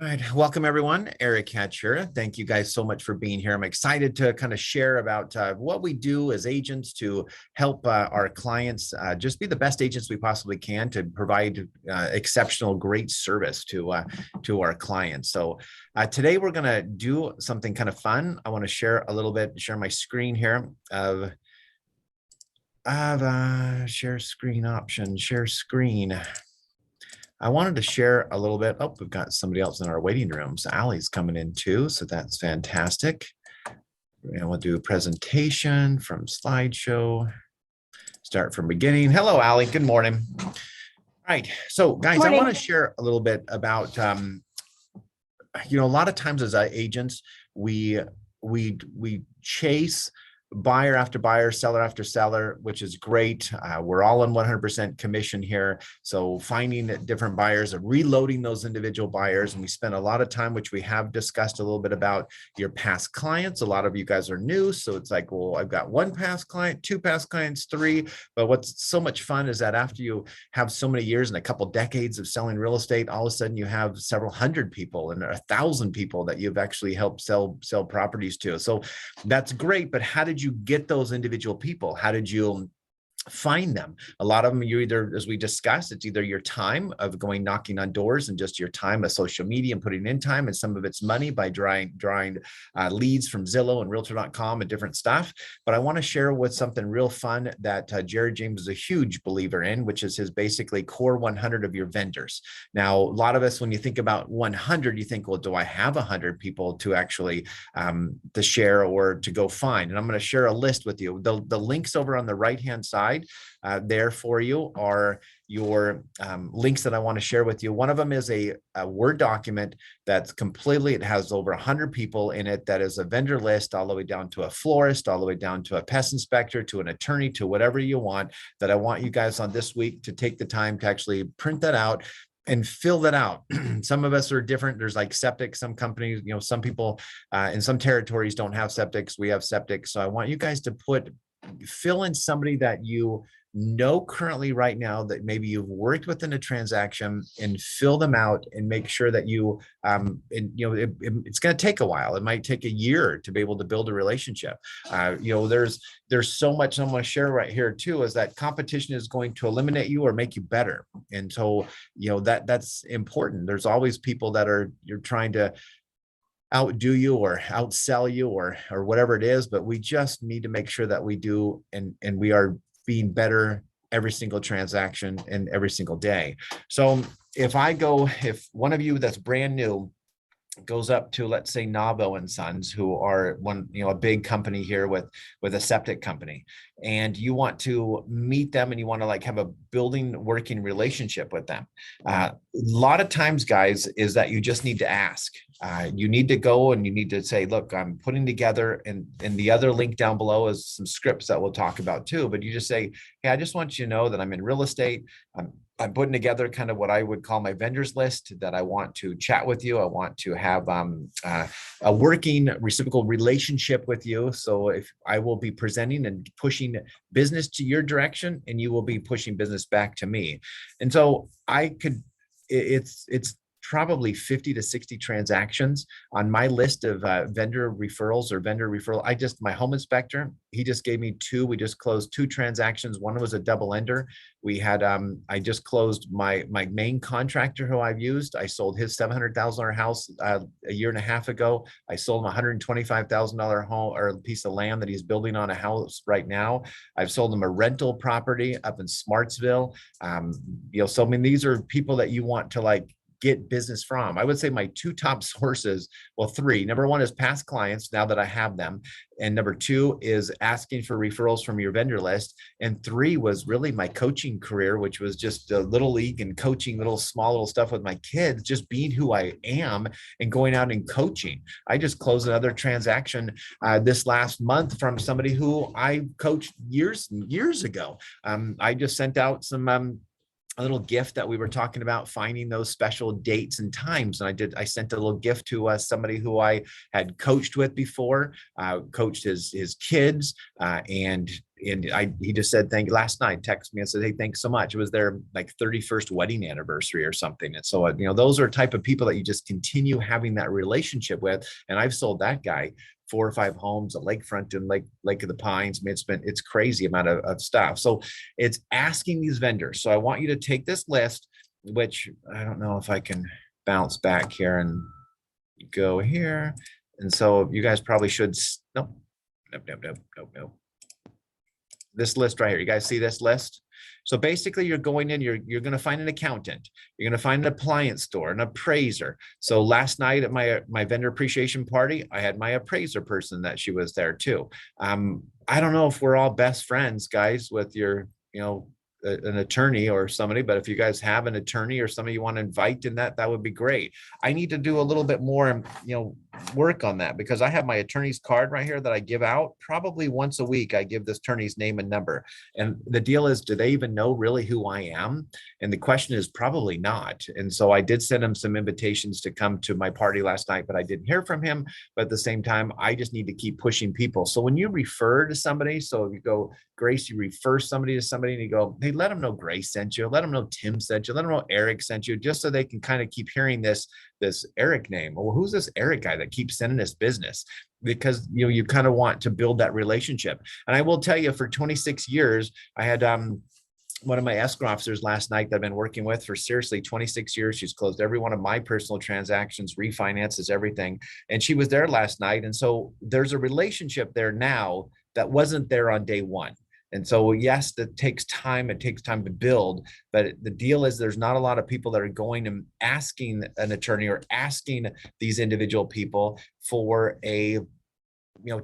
All right, welcome everyone. Eric Hatch here. Thank you guys so much for being here. I'm excited to kind of share about what we do as agents to help our clients just be the best agents we possibly can to provide exceptional, great service to our clients. So today we're going to do something kind of fun. I want to share a little bit, share my screen here of share screen option, share screen. I wanted to share a little bit. Oh, we've got somebody else in our waiting room. So Allie's coming in too. So that's fantastic. And we'll do a presentation from slideshow. Start from beginning. Hello, Allie. Good morning. All right. So guys, I want to share a little bit about, a lot of times as agents, we chase buyer after buyer, seller after seller, which is great. We're all on 100% commission here. So finding different buyers and reloading those individual buyers. And we spend a lot of time, which we have discussed a little bit about your past clients. A lot of you guys are new. So it's like, well, I've got one past client, two past clients, three. But what's so much fun is that after you have so many years and a couple decades of selling real estate, all of a sudden you have several hundred people and 1,000 people that you've actually helped sell properties to. So that's great. But how did you get those individual people? How did you find them? A lot of them, you either, as we discussed, it's either your time of going knocking on doors and just your time of social media and putting in time, and some of it's money by drawing leads from Zillow and Realtor.com and different stuff. But I want to share with something real fun that Jared James is a huge believer in, which is his basically core 100 of your vendors. Now, a lot of us, when you think about 100, you think, well, do I have 100 people to actually to share or to go find? And I'm going to share a list with you. The links over on the right-hand side there for you are your links that I want to share with you. One of them is a Word document that's completely, it has over 100 people in it. That is a vendor list all the way down to a florist, all the way down to a pest inspector, to an attorney, to whatever you want, that I want you guys on this week to take the time to actually print that out and fill that out. Some of us are different. There's like septic, some companies, some people in some territories don't have septics. We have septic. So I want you guys to fill in somebody that you know currently right now that maybe you've worked with in a transaction, and fill them out and make sure that it's going to take a while. It might take a year to be able to build a relationship. There's so much I'm going to share right here too, is that competition is going to eliminate you or make you better. And so, that's important. There's always people that you're trying to outdo you or outsell you or whatever it is, but we just need to make sure that we do and we are being better every single transaction and every single day. So if one of you that's brand new goes up to, let's say, Navo and Sons, who are a big company here with a septic company, and you want to meet them and you want to have a working relationship with them. A lot of times, guys, is that you just need to ask. You need to go and you need to say, look, I'm putting together, and the other link down below is some scripts that we'll talk about too. But you just say, hey, I just want you to know that I'm in real estate. I'm putting together kind of what I would call my vendors list, that I want to chat with you. I want to have a working reciprocal relationship with you. So if I will be presenting and pushing business to your direction, and you will be pushing business back to me. And so it's probably 50 to 60 transactions on my list of vendor referrals or vendor referral. My home inspector, he just gave me two. We just closed two transactions. One was a double ender. We had, I just closed my main contractor who I've used. I sold his $700,000 house a year and a half ago. I sold him $125,000 home or piece of land that he's building on a house right now. I've sold him a rental property up in Smartsville. So I mean, these are people that you want to get business from. I would say my two top sources, well, three. Number one is past clients, now that I have them. And number two is asking for referrals from your vendor list. And three was really my coaching career, which was just a little league and coaching small little stuff with my kids, just being who I am and going out and coaching. I just closed another transaction this last month from somebody who I coached years ago. I just sent out a little gift that we were talking about, finding those special dates and times. And I sent a little gift to somebody who I had coached with before, coached his kids, and he just said, thank you last night, texted me and said, hey, thanks so much. It was their like 31st wedding anniversary or something. And so, those are type of people that you just continue having that relationship with. And I've sold that guy 4 or 5 homes, a lakefront and Lake of the Pines. I mean, it's crazy amount of stuff. So it's asking these vendors. So I want you to take this list, which I don't know if I can bounce back here and go here. And so you guys probably should, nope. This list right here. You guys see this list? So basically you're going in, you're going to find an accountant, you're going to find an appliance store, an appraiser. So last night at my vendor appreciation party, I had my appraiser person that she was there too. I don't know if we're all best friends, guys, with your, an attorney or somebody, but if you guys have an attorney or somebody you want to invite in that would be great. I need to do a little bit more, work on that, because I have my attorney's card right here that I give out probably once a week. I give this attorney's name and number. And the deal is, do they even know really who I am? And the question is probably not. And so I did send him some invitations to come to my party last night, but I didn't hear from him. But at the same time, I just need to keep pushing people. So when you refer to somebody, so if you go, Grace, you refer somebody to somebody and you go, hey, let them know Grace sent you, let them know Tim sent you, let them know Eric sent you, just so they can kind of keep hearing this Eric name. Well, who's this Eric guy that keeps sending us business? Because you kind of want to build that relationship. And I will tell you, for 26 years, I had one of my escrow officers last night that I've been working with for seriously 26 years. She's closed every one of my personal transactions, refinances, everything. And she was there last night. And so there's a relationship there now that wasn't there on day one. And so, yes, that takes time. It takes time to build. But the deal is, there's not a lot of people that are going and asking an attorney or asking these individual people for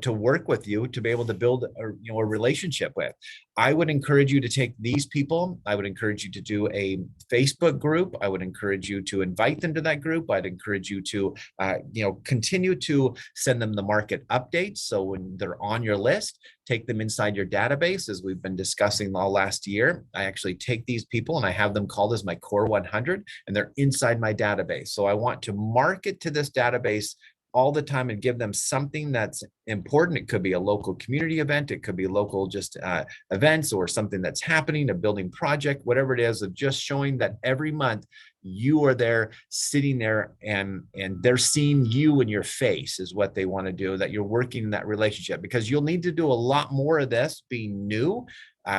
to work with you, to be able to build a relationship with. I would encourage you to take these people. I would encourage you to do a Facebook group. I would encourage you to invite them to that group. I'd encourage you to, continue to send them the market updates. So when they're on your list, take them inside your database, as we've been discussing all last year. I actually take these people and I have them called as my core 100, and they're inside my database. So I want to market to this database all the time and give them something that's important. It could be a local community event. It could be local just events, or something that's happening, a building project, whatever it is, of just showing that every month you are there, sitting there, and they're seeing you in your face is what they want to do, that you're working in that relationship. Because you'll need to do a lot more of this being new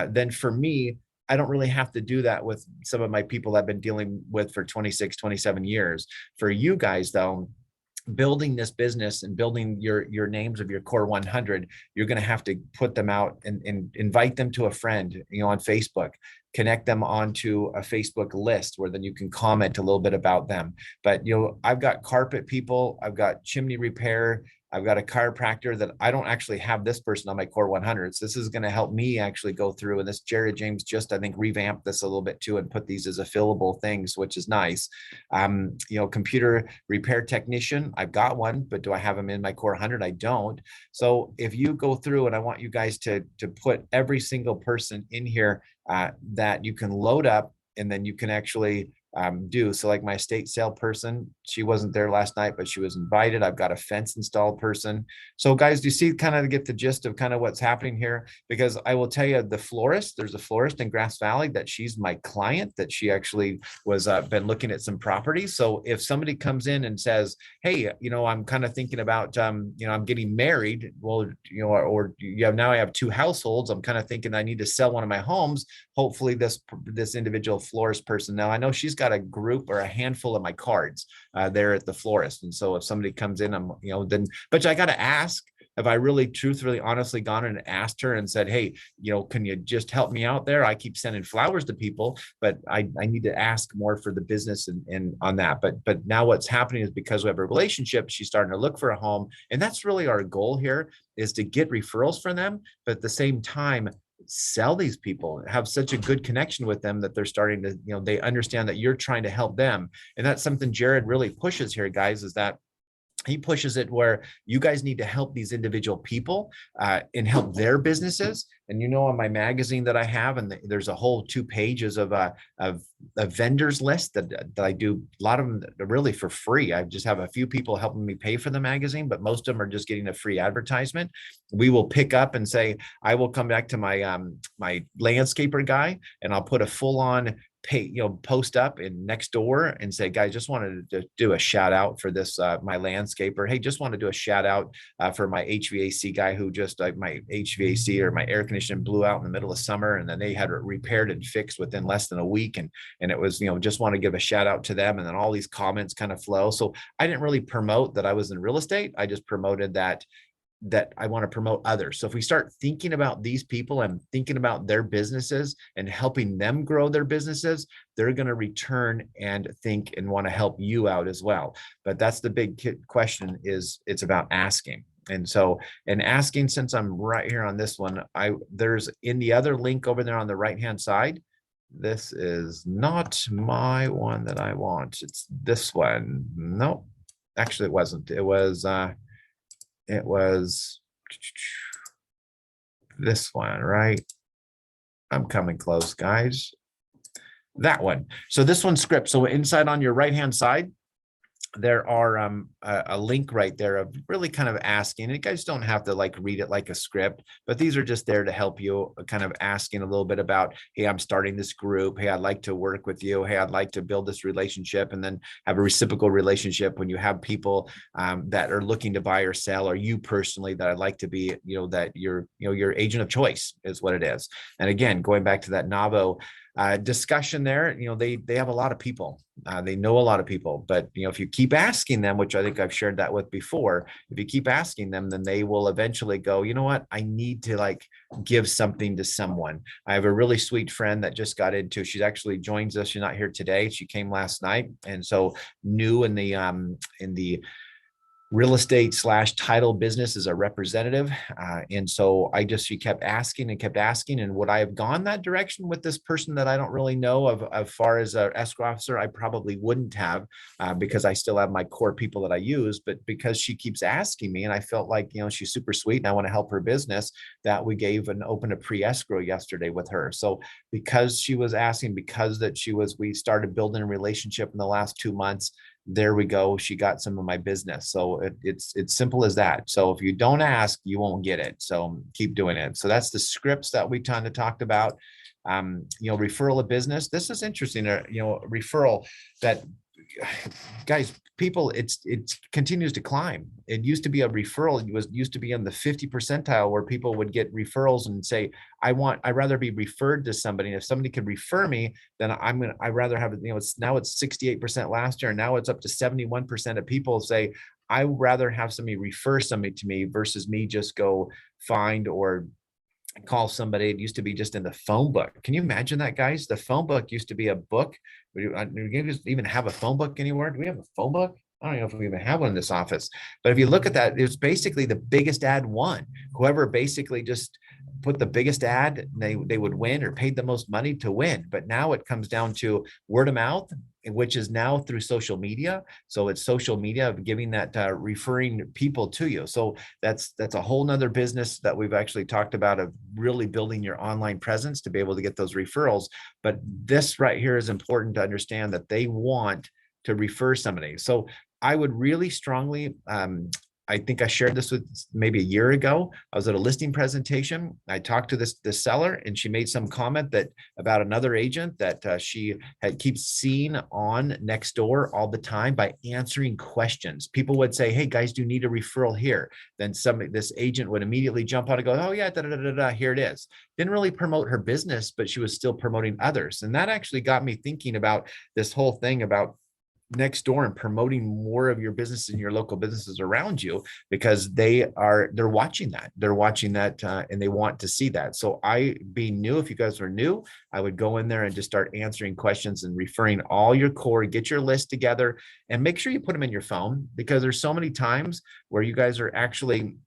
than for me. I don't really have to do that with some of my people I've been dealing with for 26, 27 years. For you guys though, building this business and building your names of your core 100, you're going to have to put them out and invite them to a friend, on Facebook, connect them onto a Facebook list where then you can comment a little bit about them. But, I've got carpet people, I've got chimney repair, I've got a chiropractor that I don't actually have this person on my core 100s. This is going to help me actually go through. And this Jared James just, I think, revamped this a little bit too, and put these as affiliable things, which is nice. Computer repair technician, I've got one, but do I have them in my core 100? I don't. So if you go through, and I want you guys to put every single person in here that you can load up, and then you can actually do. So like my estate sale person, she wasn't there last night, but she was invited. I've got a fence install person. So guys, do you see, kind of get the gist of kind of what's happening here? Because I will tell you, the florist, there's a florist in Grass Valley that she's my client, that she actually was been looking at some properties. So if somebody comes in and says, hey, I'm kind of thinking about, I'm getting married. Well, or now I have 2 households. I'm kind of thinking I need to sell one of my homes. Hopefully this individual florist person, now I know she's got a group or a handful of my cards there at the florist. And so if somebody comes in, but I got to ask, have I really truthfully, honestly gone and asked her and said, hey, can you just help me out there? I keep sending flowers to people, but I need to ask more for the business and on that. But now what's happening is, because we have a relationship, she's starting to look for a home. And that's really our goal here, is to get referrals from them, but at the same time, sell these people, have such a good connection with them that they're starting to, they understand that you're trying to help them. And that's something Jared really pushes here, guys, is that he pushes it where you guys need to help these individual people and help their businesses. And on my magazine that I have, and there's a whole 2 pages of a vendors list that I do, a lot of them really for free. I just have a few people helping me pay for the magazine, but most of them are just getting a free advertisement. We will pick up and say, I will come back to my my landscaper guy, and I'll put a full on post up in next door and say, guys, just wanted to do a shout out for this, my landscaper. Hey, just want to do a shout out for my HVAC guy who just my HVAC or my air conditioning blew out in the middle of summer, and then they had it repaired and fixed within less than a week. And it was, just want to give a shout out to them. And then all these comments kind of flow. So I didn't really promote that I was in real estate. I just promoted that I want to promote others. So if we start thinking about these people and thinking about their businesses and helping them grow their businesses, they're going to return and think and want to help you out as well. But that's the big question, is it's about asking. And so, asking, since I'm right here on this one, there's in the other link over there on the right-hand side. This is not my one that I want. It's this one. No, actually it wasn't. It was this one, right? I'm coming close, guys. That one. So this one's script. So inside on your right-hand side, there are a link right there of really kind of asking, and you guys don't have to like read it like a script, but these are just there to help you, kind of asking a little bit about, hey, I'm starting this group. Hey, I'd like to work with you. Hey, I'd like to build this relationship, and then have a reciprocal relationship when you have people that are looking to buy or sell, or you personally that I'd like to be, that you're, your agent of choice is what it is. And again, going back to that Navo discussion there, they have a lot of people. They know a lot of people, but if you keep asking them, which I think I've shared that with before, if you keep asking them, then they will eventually go, you know what, I need to like give something to someone. I have a really sweet friend that just got into, she actually joins us. She's not here today. She came last night. And so new in the real estate / title business as a representative. And so she kept asking and kept asking. And would I have gone that direction with this person that I don't really know of far as an escrow officer? I probably wouldn't have, because I still have my core people that I use, but because she keeps asking me, and I felt like, she's super sweet and I want to help her business, that we opened a pre-escrow yesterday with her. So because she was asking, we started building a relationship in the last 2 months. There we go. She got some of my business. So it's simple as that. So if you don't ask, you won't get it. So keep doing it. So that's the scripts that we kind of talked about. Referral of business. This is interesting. Referral that, guys, people, it continues to climb. It used to be a referral. It used to be in the 50 percentile where people would get referrals and say, I'd rather be referred to somebody. And if somebody could refer me, then I'd rather have it. It's 68% last year. And now it's up to 71% of people say, I would rather have somebody refer somebody to me versus me just go find or call somebody. It used to be just in the phone book. Can you imagine that, guys? The phone book used to be a book. Do you even have a phone book anywhere? Do we have a phone book? I don't know if we even have one in this office. But if you look at that, it's basically the biggest ad won. Whoever basically just put the biggest ad, they would win, or paid the most money to win. But now it comes down to word of mouth, which is now through social media. So it's social media of giving that, referring people to you. So that's a whole nother business that we've actually talked about, of really building your online presence to be able to get those referrals. But this right here is important to understand, that they want to refer somebody. So I would really strongly, I think I shared this with maybe a year ago. I was at a listing presentation. I talked to this seller, and she made some comment about another agent that she keeps seeing on Nextdoor all the time by answering questions. People would say, "Hey guys, do you need a referral here?" Then this agent would immediately jump out and go, "Oh yeah, here it is." Didn't really promote her business, but she was still promoting others. And that actually got me thinking about this whole thing about Nextdoor and promoting more of your business and your local businesses around you, because they're watching that, and they want to see that. So being new, if you guys are new, I would go in there and just start answering questions and referring all your core, get your list together, and make sure you put them in your phone, because there's so many times where you guys are actually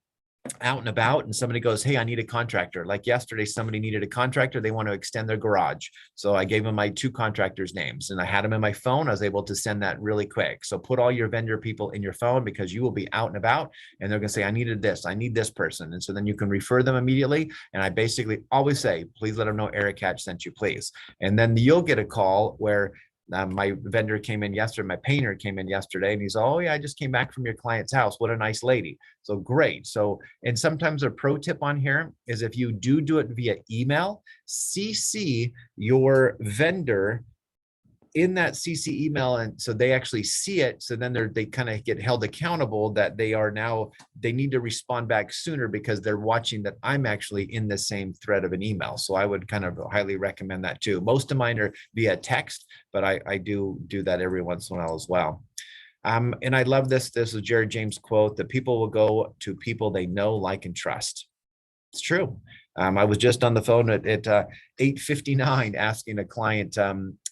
out and about and somebody goes, hey, I need a contractor. Like yesterday, somebody needed a contractor. They want to extend their garage. So I gave them my 2 contractors' names and I had them in my phone. I was able to send that really quick. So put all your vendor people in your phone because you will be out and about and they're going to say, I needed this, I need this person. And so then you can refer them immediately. And I basically always say, please let them know Eric Hatch sent you, please. And then you'll get a call where my vendor came in yesterday, my painter came in yesterday and he's, oh yeah, I just came back from your client's house. What a nice lady. So great. So, and sometimes a pro tip on here is if you do it via email, CC your vendor in that CC email. And so they actually see it. So then they kind of get held accountable that they need to respond back sooner because they're watching that I'm actually in the same thread of an email. So I would kind of highly recommend that too. Most of mine are via text, but I do that every once in a while as well. And I love this. This is Jared James quote that people will go to people they know, like, and trust. It's true. I was just on the phone at 8:59 asking a client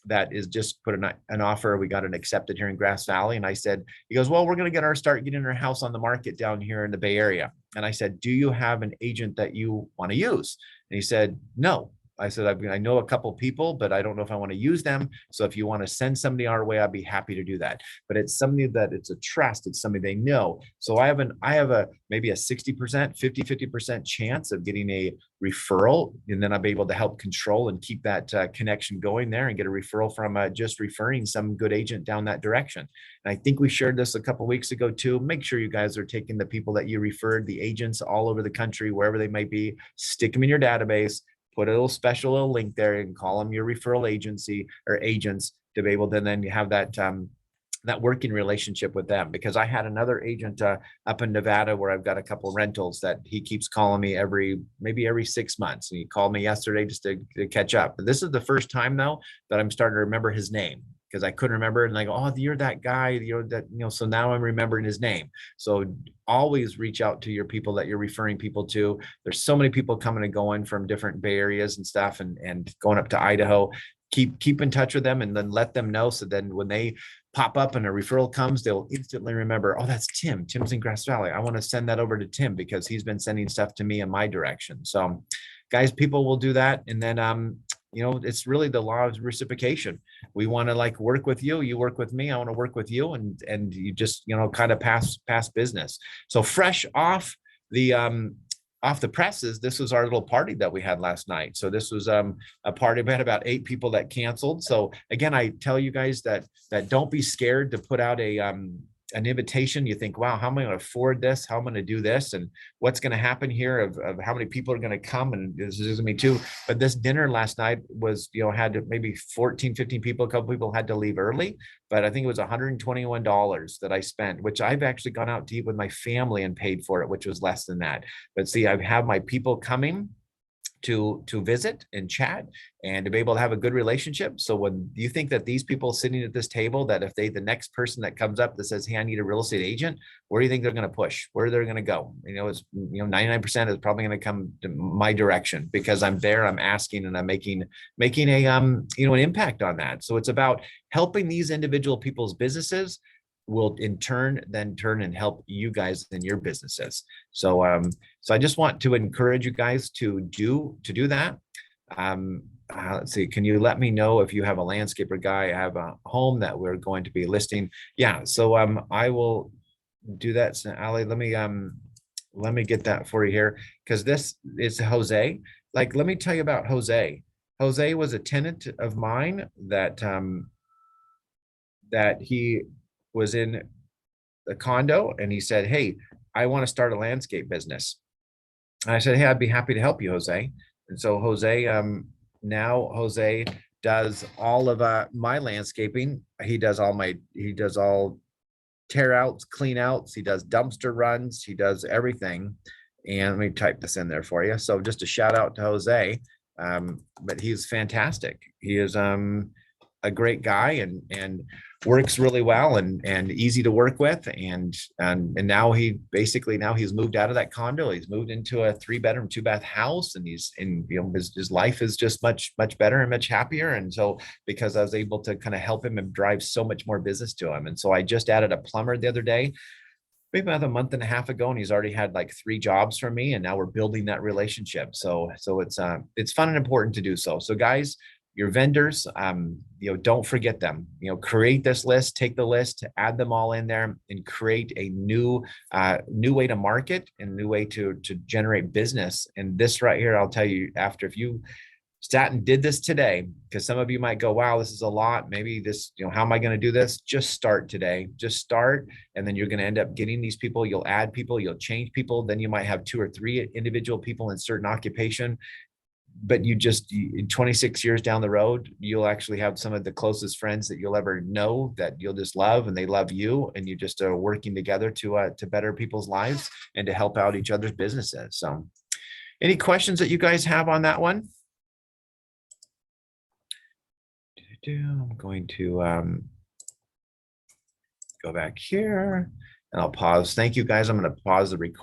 that is just put an offer. We got it accepted here in Grass Valley. And I said, he goes, well, we're going to start getting our house on the market down here in the Bay Area. And I said, do you have an agent that you want to use? And he said, no. I said, I know a couple people, but I don't know if I want to use them. So if you want to send somebody our way, I'd be happy to do that. But it's somebody that it's a trust. It's somebody they know. So I have a maybe a 60%, 50% chance of getting a referral. And then I'll be able to help control and keep that connection going there and get a referral from just referring some good agent down that direction. And I think we shared this a couple of weeks ago too. Make sure you guys are taking the people that you referred, the agents all over the country, wherever they might be, stick them in your database. Put a little special link there and call them your referral agency or agents to be able to then have that that working relationship with them. Because I had another agent up in Nevada where I've got a couple rentals that he keeps calling me maybe every 6 months. And he called me yesterday just to catch up. But this is the first time though that I'm starting to remember his name, because I couldn't remember it. And I go, oh, you're that guy, so now I'm remembering his name. So always reach out to your people that you're referring people to. There's so many people coming and going from different Bay areas and stuff and going up to Idaho. Keep in touch with them and then let them know. So then when they pop up and a referral comes, they'll instantly remember, oh, that's Tim. Tim's in Grass Valley. I want to send that over to Tim because he's been sending stuff to me in my direction. So guys, people will do that. And then, it's really the law of reciprocation. We want to work with you, you work with me, I want to work with you, and you just, kind of pass business. So fresh off the presses, this was our little party that we had last night. So this was a party. We had about 8 people that canceled. So again, I tell you guys that don't be scared to put out an invitation. You think, wow, how am I going to afford this? How am I going to do this? And what's going to happen here of how many people are going to come? And this is me too. But this dinner last night was, had maybe 14, 15 people, a couple people had to leave early, but I think it was $121 that I spent, which I've actually gone out to eat with my family and paid for it, which was less than that. But see, I have my people coming to visit and chat and to be able to have a good relationship. So when you think that these people sitting at this table, that if the next person that comes up that says, hey, I need a real estate agent, where do you think they're going to push? Where they're going to go? It's 99% is probably going to come to my direction because I'm there, I'm asking, and I'm making a an impact on that. So it's about helping these individual people's businesses will in turn and help you guys in your businesses. So I just want to encourage you guys to do that. Let's see, can you let me know if you have a landscaper guy? I have a home that we're going to be listing. Yeah, so I will do that. So Ali, let me get that for you here, because this is Jose. Let me tell you about Jose. Jose was a tenant of mine that he was in a condo, and he said, hey, I want to start a landscape business. And I said, hey, I'd be happy to help you, Jose. And so Jose does all of my landscaping. He does all tear outs, clean outs. He does dumpster runs. He does everything. And let me type this in there for you. So just a shout out to Jose. But he's fantastic. He is a great guy and works really well and easy to work with. And now he's moved out of that condo. He's moved into a 3-bedroom, 2-bath house, and his life is just much better and much happier. And so because I was able to kind of help him and drive so much more business to him. And so I just added a plumber the other day. maybe about a month and a half ago, and he's already had like 3 jobs from me, and now we're building that relationship. So it's fun and important to do so. So guys, your vendors, don't forget them. Create this list, take the list, add them all in there, and create a new way to market and new way to generate business. And this right here, I'll tell you, after, if you sat and did this today, because some of you might go, wow, this is a lot. Maybe this, how am I going to do this? Just start today. Just start. And then you're going to end up getting these people. You'll add people, you'll change people. Then you might have 2 or 3 individual people in certain occupation. But in 26 years down the road, you'll actually have some of the closest friends that you'll ever know that you'll just love, and they love you. And you just are working together to better people's lives and to help out each other's businesses. So any questions that you guys have on that one? I'm going to go back here and I'll pause. Thank you guys. I'm going to pause the recording.